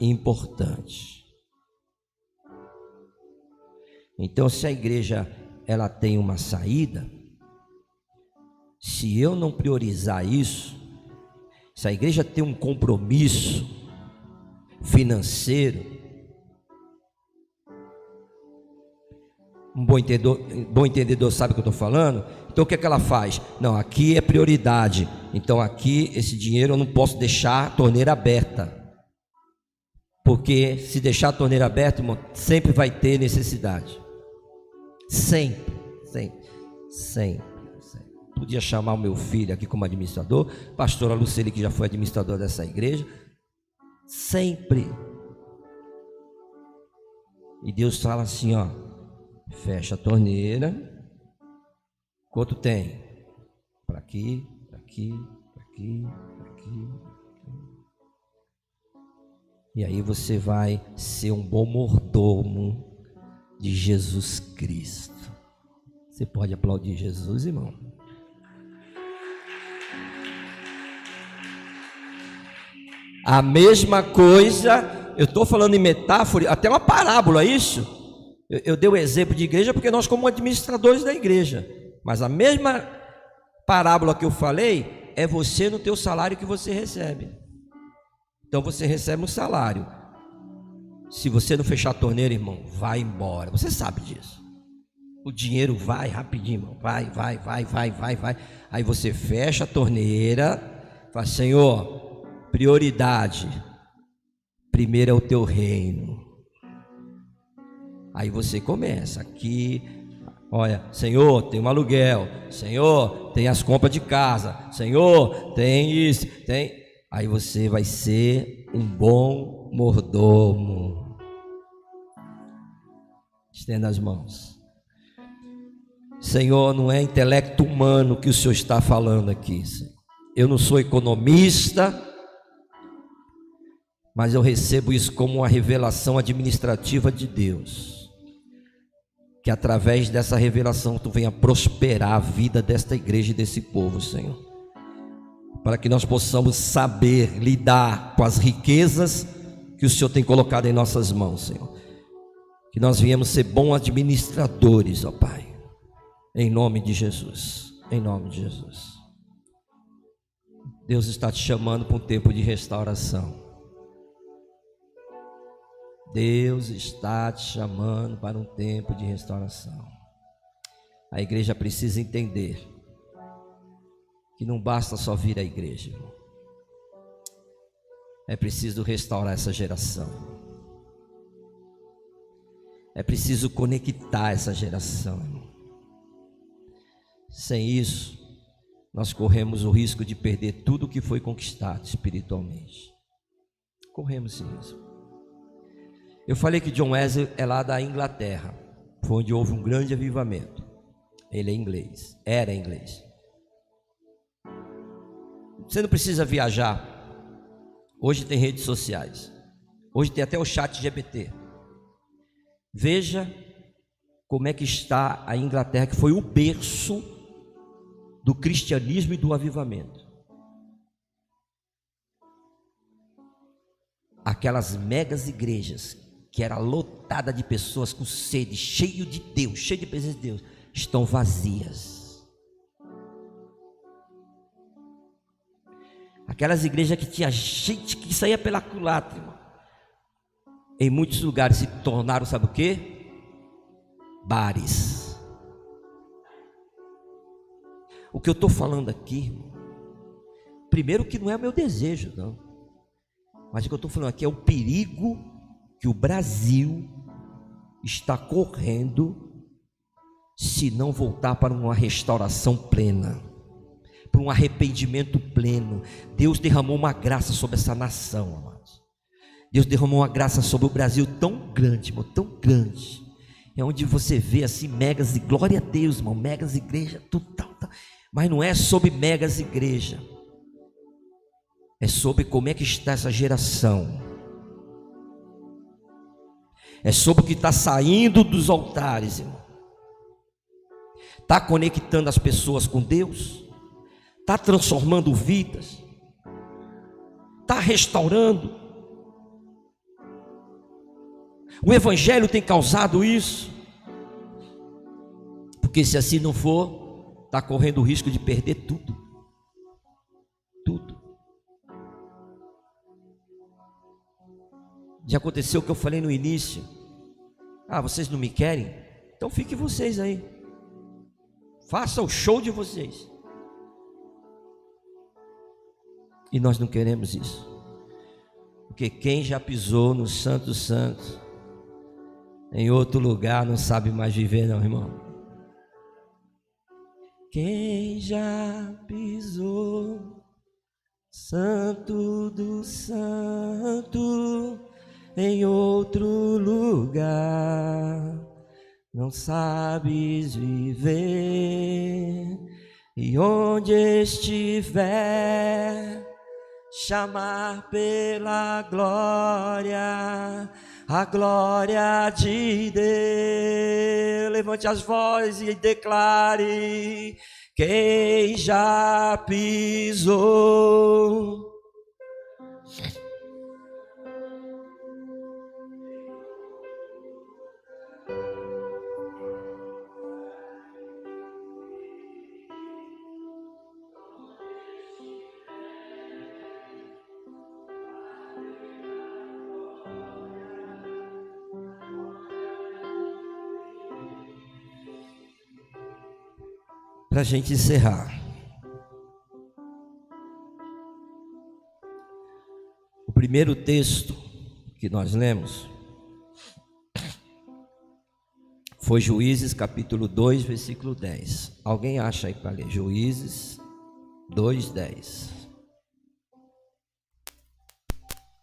e importante. Então, se a igreja ela tem uma saída, se eu não priorizar isso, se a igreja tem um compromisso financeiro, um bom entendedor sabe o que eu estou falando. Então o que é que ela faz? Não, aqui é prioridade. Então aqui esse dinheiro eu não posso deixar a torneira aberta, porque se deixar a torneira aberta, irmão, sempre vai ter necessidade. Sempre. Podia chamar o meu filho aqui como administrador, pastora Luceli, que já foi administradora dessa igreja. Sempre. E Deus fala assim, ó, fecha a torneira. Quanto tem? Para aqui, para aqui, para aqui, para aqui. E aí você vai ser um bom mordomo de Jesus Cristo. Você pode aplaudir Jesus, irmão? A mesma coisa, eu estou falando em metáfora, até uma parábola, isso. Eu dei o exemplo de igreja porque nós como administradores da igreja, mas a mesma parábola que eu falei é você no teu salário que você recebe. Então você recebe um salário. Se você não fechar a torneira, irmão, vai embora. Você sabe disso. O dinheiro vai rapidinho, irmão. Vai. Aí você fecha a torneira, fala: Senhor, prioridade. Primeiro é o teu reino. Aí você começa aqui. Olha, Senhor, tem um aluguel. Senhor, tem as compras de casa. Senhor, tem isso, tem. Aí você vai ser um bom mordomo. Estenda as mãos. Senhor, não é intelecto humano que o Senhor está falando aqui, Senhor. Eu não sou economista, mas eu recebo isso como uma revelação administrativa de Deus. Que através dessa revelação tu venha prosperar a vida desta igreja e desse povo, Senhor. Para que nós possamos saber lidar com as riquezas que o Senhor tem colocado em nossas mãos, Senhor. Que nós viemos ser bons administradores, ó Pai. Em nome de Jesus. Em nome de Jesus. Deus está te chamando para um tempo de restauração. Deus está te chamando para um tempo de restauração. A igreja precisa entender que não basta só vir à igreja, irmão. É preciso restaurar essa geração. É preciso conectar essa geração, irmão. Sem isso, nós corremos o risco de perder tudo o que foi conquistado espiritualmente. Corremos esse risco. Eu falei que John Wesley é lá da Inglaterra, foi onde houve um grande avivamento. Ele é inglês, era inglês. Você não precisa viajar. Hoje tem redes sociais. Hoje tem até o ChatGPT. Veja como é que está a Inglaterra, que foi o berço do cristianismo e do avivamento. Aquelas megas igrejas que era lotada de pessoas com sede, cheio de Deus, cheio de presença de Deus, estão vazias. Aquelas igrejas que tinha gente que saía pela culatra, irmão, em muitos lugares se tornaram, sabe o quê? Bares. O que eu estou falando aqui, irmão, primeiro que não é o meu desejo, não, mas o que eu estou falando aqui é o perigo que o Brasil está correndo se não voltar para uma restauração plena, para um arrependimento pleno. Deus derramou uma graça sobre essa nação, amados. Deus derramou uma graça sobre o Brasil tão grande, irmão, tão grande. É onde você vê assim megas, e glória a Deus, irmão, megas igreja, tudo tal. Mas não é sobre megas igreja, é sobre como é que está essa geração. É sobre o que está saindo dos altares, irmão. Está conectando as pessoas com Deus, está transformando vidas, está restaurando. O Evangelho tem causado isso, porque se assim não for, está correndo o risco de perder tudo. Tudo. Já aconteceu o que eu falei no início. Ah, vocês não me querem? Então fiquem vocês aí. Faça o show de vocês. E nós não queremos isso. Porque quem já pisou no Santo dos Santos, em outro lugar, não sabe mais viver, não, irmão. Quem já pisou Santo do Santo em outro lugar, não sabes viver. E onde estiver, chamar pela glória, a glória de Deus. Levante as vozes e declare: quem já pisou Para a gente encerrar, o primeiro texto que nós lemos foi Juízes capítulo 2, versículo 10. Alguém acha aí para ler? Juízes 2, 10.